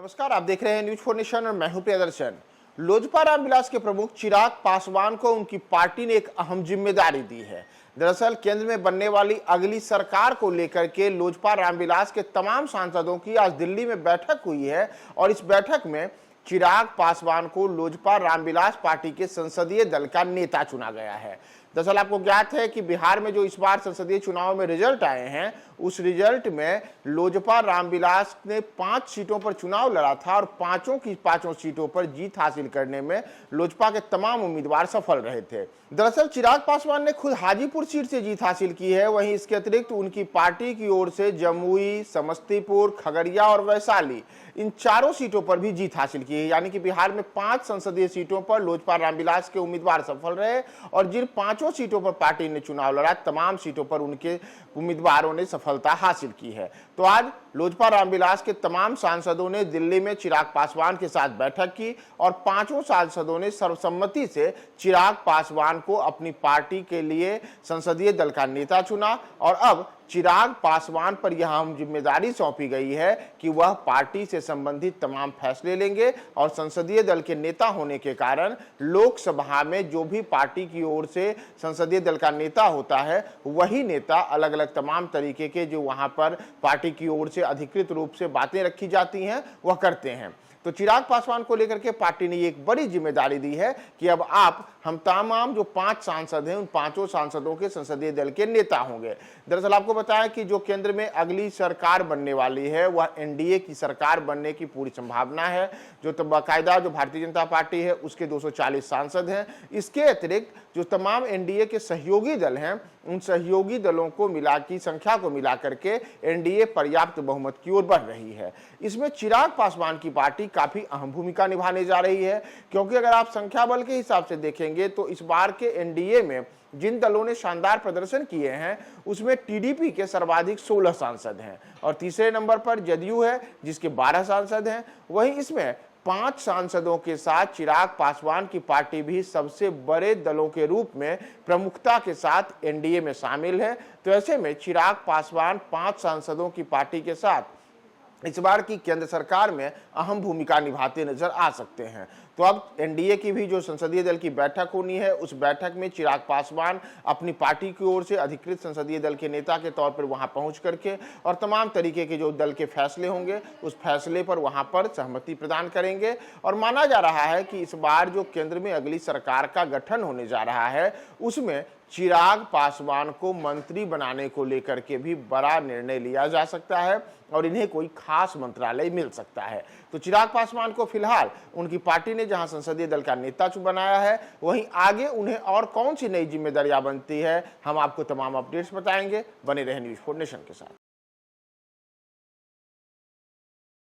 नमस्कार, आप देख रहे हैं न्यूज 4 नेशन और मैं हूं प्रियदर्शन। लोजपा रामविलास के प्रमुख चिराग पासवान को उनकी पार्टी ने एक अहम जिम्मेदारी दी है। दरअसल केंद्र में बनने वाली अगली सरकार को लेकर के लोजपा रामविलास के तमाम सांसदों की आज दिल्ली में बैठक हुई है और इस बैठक में चिराग पासवान को लोजपा रामविलास पार्टी के संसदीय दल का नेता चुना गया है। दरअसल आपको ज्ञात है कि बिहार में जो इस बार संसदीय चुनाव में रिजल्ट आए हैं, उस रिजल्ट में लोजपा रामविलास ने 5 सीटों पर चुनाव लड़ा था और पांचों की पांचों सीटों पर जीत हासिल करने में लोजपा के तमाम उम्मीदवार सफल रहे थे। दरअसल चिराग पासवान ने खुद हाजीपुर सीट से जीत हासिल की है। वहीं इसके अतिरिक्त उनकी पार्टी की ओर से जमुई, समस्तीपुर, खगड़िया और वैशाली, इन चारों सीटों पर भी जीत हासिल की है। यानी कि बिहार में 5 संसदीय सीटों पर लोजपा रामविलास के उम्मीदवार सफल रहे और जिन 5 सीटों पर पार्टी ने चुनाव लड़ा, तमाम सीटों पर उनके उम्मीदवारों ने सफलता हासिल की है। तो आज लोजपा रामविलास के तमाम सांसदों ने दिल्ली में चिराग पासवान के साथ बैठक की और 5 सांसदों ने सर्वसम्मति से चिराग पासवान को अपनी पार्टी के लिए संसदीय दल का नेता चुना और अब चिराग पासवान पर यह अहम जिम्मेदारी सौंपी गई है कि वह पार्टी से संबंधित तमाम फैसले लेंगे और संसदीय दल के नेता होने के कारण लोकसभा में जो भी पार्टी की ओर से संसदीय दल का नेता होता है, वही नेता अलग अलग तमाम तरीके के जो वहां पर पार्टी की ओर से अधिकृत रूप से बातें रखी जाती हैं, वह करते हैं। तो चिराग पासवान को लेकर के पार्टी ने एक बड़ी जिम्मेदारी दी है कि अब हम तमाम जो 5 सांसद हैं, उन 5 सांसदों के संसदीय दल के नेता होंगे। दरअसल आपको बताया कि जो केंद्र में अगली सरकार बनने वाली है, वह एनडीए की सरकार बनने की पूरी संभावना है। जो तो बाकायदा जो भारतीय जनता पार्टी है, उसके 240 सांसद हैं। इसके अतिरिक्त जो तमाम एनडीए के सहयोगी दल हैं, उन सहयोगी दलों को की संख्या को मिला करके एनडीए पर्याप्त बहुमत की ओर बढ़ रही है। इसमें चिराग पासवान की पार्टी काफी अहम भूमिका निभाने जा रही है, क्योंकि अगर आप संख्या बल के हिसाब से देखेंगे तो इस बार के एनडीए में जिन दलों ने शानदार प्रदर्शन किए हैं, उसमें टीडीपी के सर्वाधिक 16 सांसद हैं और तीसरे नंबर पर जदयू है जिसके 12 सांसद हैं। वहीं इसमें 5 सांसदों के साथ चिराग पासवान की पार्टी भी सबसे बड़े दलों के रूप में प्रमुखता के साथ एनडीए में शामिल है। तो ऐसे में चिराग पासवान 5 सांसदों की पार्टी के साथ इस बार की केंद्र सरकार में अहम भूमिका निभाते नजर आ सकते हैं। तो अब एनडीए की भी जो संसदीय दल की बैठक होनी है, उस बैठक में चिराग पासवान अपनी पार्टी की ओर से अधिकृत संसदीय दल के नेता के तौर पर वहां पहुंच करके और तमाम तरीके के जो दल के फैसले होंगे, उस फैसले पर वहां पर सहमति प्रदान करेंगे। और माना जा रहा है कि इस बार जो केंद्र में अगली सरकार का गठन होने जा रहा है, उसमें चिराग पासवान को मंत्री बनाने को लेकर के भी बड़ा निर्णय लिया जा सकता है और इन्हें कोई खास मंत्रालय मिल सकता है। तो चिराग पासवान को फिलहाल उनकी पार्टी ने जहां संसदीय दल का नेता बनाया है, वहीं आगे उन्हें और कौन सी नई जिम्मेदारियां बनती है, हम आपको तमाम अपडेट्स बताएंगे। बने रहे न्यूज 4 नेशन के साथ।